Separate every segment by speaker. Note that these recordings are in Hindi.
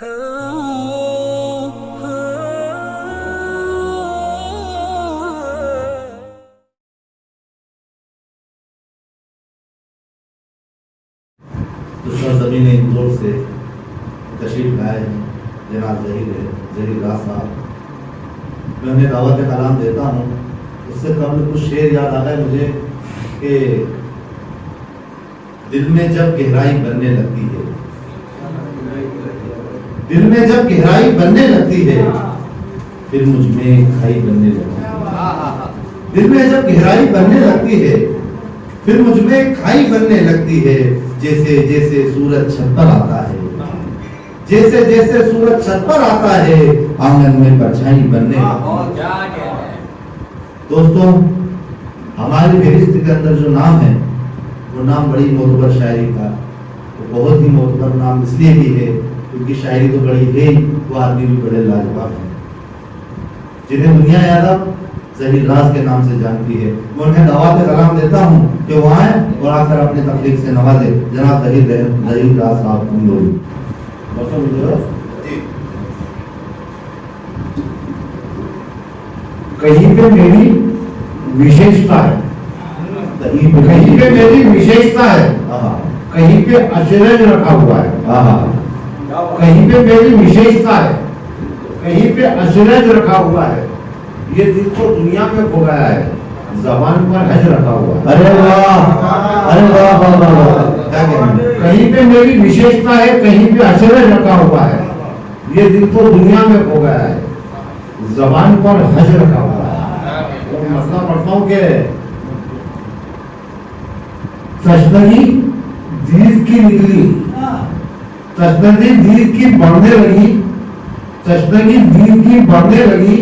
Speaker 1: सरजमीन इंदौर से तशरीफ लाए हैं जनाब ज़हीर राज साहब। मैं उन्हें दावत कलाम देता हूँ। उससे कबल कुछ शेर याद आ गए मुझे कि दिल में जब गहराई बनने लगती है, दिल में जब गहराई बनने लगती है, फिर मुझ में खाई बनने लगती है। दिल में जब गहराई बनने लगती है, फिर मुझ में खाई बनने लगती है। जैसे जैसे सूरज छत पर आता है, जैसे जैसे सूरज छत पर आता है, आंगन में परछाई बनने लगती है। दोस्तों, हमारी फहरिस्त के अंदर जो नाम है वो नाम बड़ी मोतबर शायरी का, वो बहुत ही मोतबर नाम इसलिए भी है क्योंकि शायरी तो बड़ी है, वो आदमी भी बड़े लाजवाब है जिन्हें दुनिया यादव ज़हीर राज के नाम से जानती है। मैं उन्हें दावत सलाम देता हूँ कि वो आए और आकर अपने तकलीफ से नवाजे। जनाब ज़हीर राज साहब
Speaker 2: कहीं पे मेरी विशेषता है, कहीं पे मेरी विशेषता है, कहीं पे अचरज रखा हुआ है। कहीं पे मेरी विशेषता है, कहीं पे अचरज रखा हुआ है। ये दिल तो दुनिया में खो गया है, जबान पर हज रखा हुआ है।
Speaker 1: अरे वाह, अरे वाह वाह वाह वाह।
Speaker 2: कहीं पे मेरी विशेषता है, कहीं पे अचरज रखा हुआ है। ये दिल तो दुनिया में खो गया है, जबान पर हज रखा हुआ है। और मसला पढ़ता हूँ कि तशनगी दीद की निकली, तशनगी दीद की बढ़ने लगी, तशनगी दीद की बढ़ने लगी,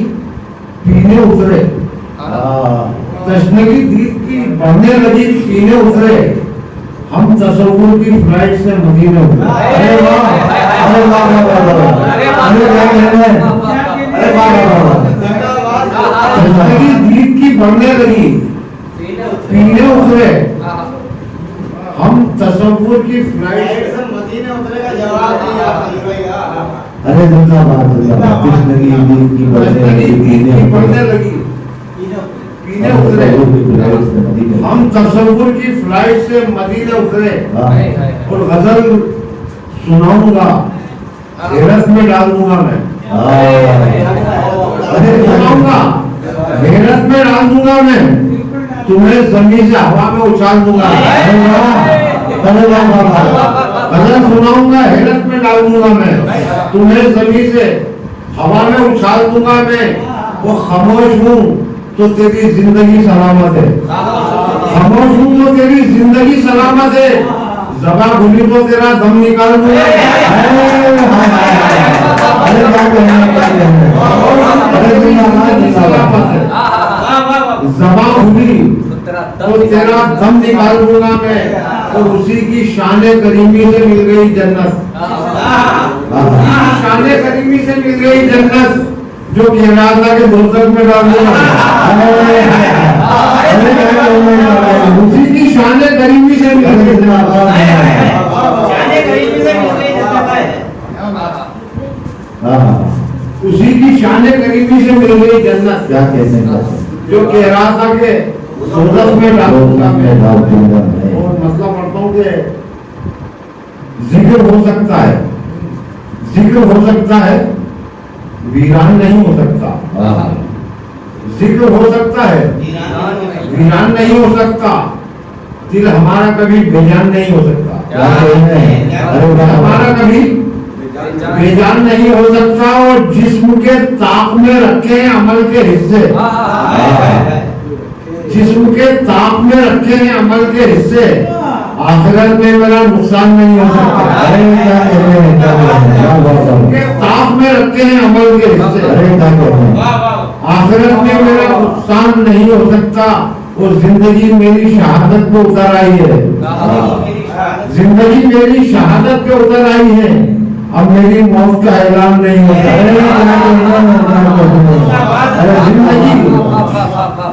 Speaker 2: पीने उतरे। तशनगी दीद की बढ़ने लगी, पीने उतरे, हम तसव्वुर की फ्लाइट से मदीने उतरे। अरे वाह, अरे वाह वाह वाह, अरे क्या कहना है, अरे वाह वाह वाह। तशनगी दीद की बढ़ने लगी, पीने उतरे, हम तसव्वुर की फ्लाइट से
Speaker 3: मदीने उतरे का जवाब दिया।
Speaker 1: अरे जिंदाबाद जिंदाबाद। तशनगी दीद की
Speaker 2: बढ़ने लगी, पीने उतरे, हम तसव्वुर की फ्लाइट से मदीने उतरे। और गजल सुनाऊंगा, हैरत में डाल दूंगा मैं। अरे सुनाऊंगा, हैरत में डाल दूंगा मैं, तुम्हें जमीन से हवा में उछाल दूंगा। गजल सुनाऊंगा, हैरत में डाल दूंगा मैं, तुम्हें जमीन से हवा में उछाल दूंगा मैं। वो खामोश हूँ तो तेरी जिंदगी सलामत है, खामोश हूँ तो तेरी जिंदगी सलामत है, ज़बां खुली तो तेरा दम निकाल दूंगा।
Speaker 1: अरे
Speaker 2: ज़बां खुली तो तेरा दम निकाल दूंगा मैं। और उसी की शाने करीमी से मिल गई जन्नत, शाने करीमी से मिल गई जन्नत, जो कह रहा था कि दोज़ख में डाल दूंगा। उसी की शाने करीमी से मिल गई जन्नत, उसी की शाने करीमी से मिल गई जन्नत।
Speaker 1: क्या कहते हैं,
Speaker 2: जो कह रहा था कि दोज़ख में डाल दूंगा मैं। और मसला पढ़ता हूँ कि जिक्र हो सकता है, जिक्र हो सकता है, वीरान नहीं हो सकता। जिक्र हो सकता है, वीरान नहीं हो सकता, दिल हमारा कभी बेजान नहीं हो सकता। हमारा कभी बेजान नहीं हो सकता। और जिस्म के ताक में रखे हैं अमल के हिस्से, जिस्म के ताक में रखे हैं अमल के हिस्से, आखिरत में मेरा नुकसान नहीं हो सकता। के ताक में रखे हैं अमल के हिस्से, आखिरत में मेरा नुकसान नहीं हो सकता। और जिंदगी मेरी शहादत पे उतर आई है, जिंदगी मेरी शहादत पे उतर आई है, अब मेरी मौत का ऐलान नहीं होता।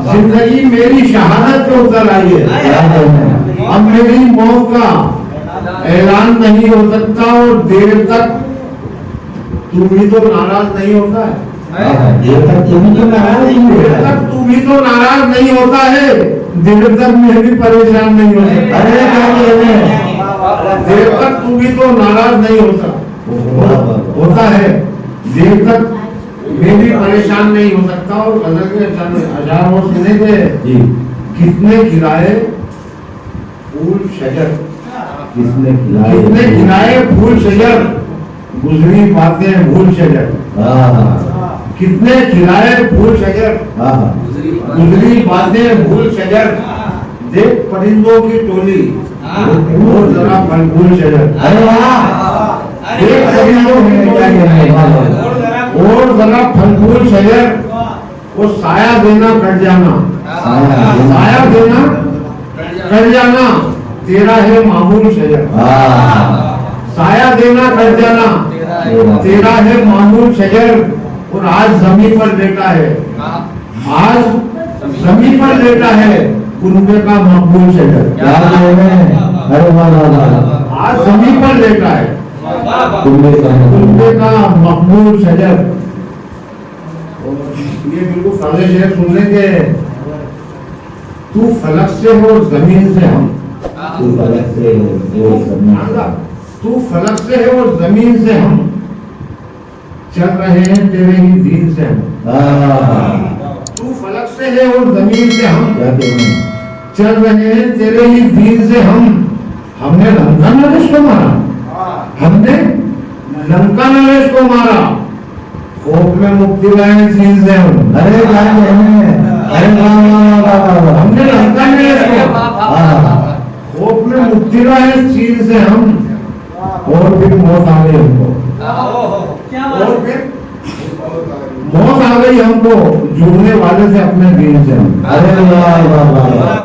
Speaker 2: जिंदगी मेरी शहादत पे उतर आई है, अब मेरी मौत का ऐलान नहीं हो सकता। और देर तक तू भी तो नाराज नहीं होता है।
Speaker 1: देर तक तुम तो नाराज नहीं
Speaker 2: देर
Speaker 1: हुए।
Speaker 2: तक तू भी तो नाराज नहीं होता है, देर तक मैं भी परेशान नहीं हो सकता।
Speaker 1: अरे क्या कहने
Speaker 2: देर तक तू भी तो नाराज नहीं होता है, देर तक मैं भी परेशान नहीं हो सकता। और गजल के अशार वो सुने थे
Speaker 1: जी।
Speaker 2: कितने खिलाए फूल शजर,
Speaker 1: किसने खिलाए?
Speaker 2: कितने खिलाए फूल शजर, गुजरी बातें भूल शजर। कितने खिलाए फूल शजर, गुजरी बातें भूल शजर। देख परिंदों की टोली और जरा फलफूल शजर।
Speaker 1: अरे वाह,
Speaker 2: देख परिंदों की
Speaker 1: क्या कहने
Speaker 2: टोली और जरा फलफूल शजर। वो साया देना कट जाना, साया देना कट जाना, तेरा है मामूल शजर। साया देना कट जाना, तेरा है मामूल शजर। और आज जमीन पर लेटा है, आज जमीन पर लेटा है कुनबे का मकबूल शजर।
Speaker 1: क्या कहने? अरे वाह वाह वाह,
Speaker 2: आज जमीन पर लेटा है
Speaker 1: कुनबे
Speaker 2: का मकबूल शजर। ये बिल्कुल सारे शेर सुन लेंगे। तू फलक से हो जमीन से हम,
Speaker 1: तू फलक से हो जमीन,
Speaker 2: तू फलक से है और जमीन से हम, चल रहे हैं तेरे ही दीन से हम। तू फलक से है और जमीन से हम,
Speaker 1: क्या कहने?
Speaker 2: चल रहे हैं तेरे ही दीन से हम। हमने लंका नरेश को मारा, हमने लंका नरेश को मारा, खौफ में मुक्ति लाए चीन से हम।
Speaker 1: अरे क्या कहने? अरे वाह वाह वाह वाह,
Speaker 2: हमने लंका नरेश को खौफ में मुक्ति लाए चीन से हम। और फिर मौत आ गई हमको, और फिर मौत आ गई हमको जुड़ने वाले से अपने दीन से हम।
Speaker 1: अरे वाह वाह वाह।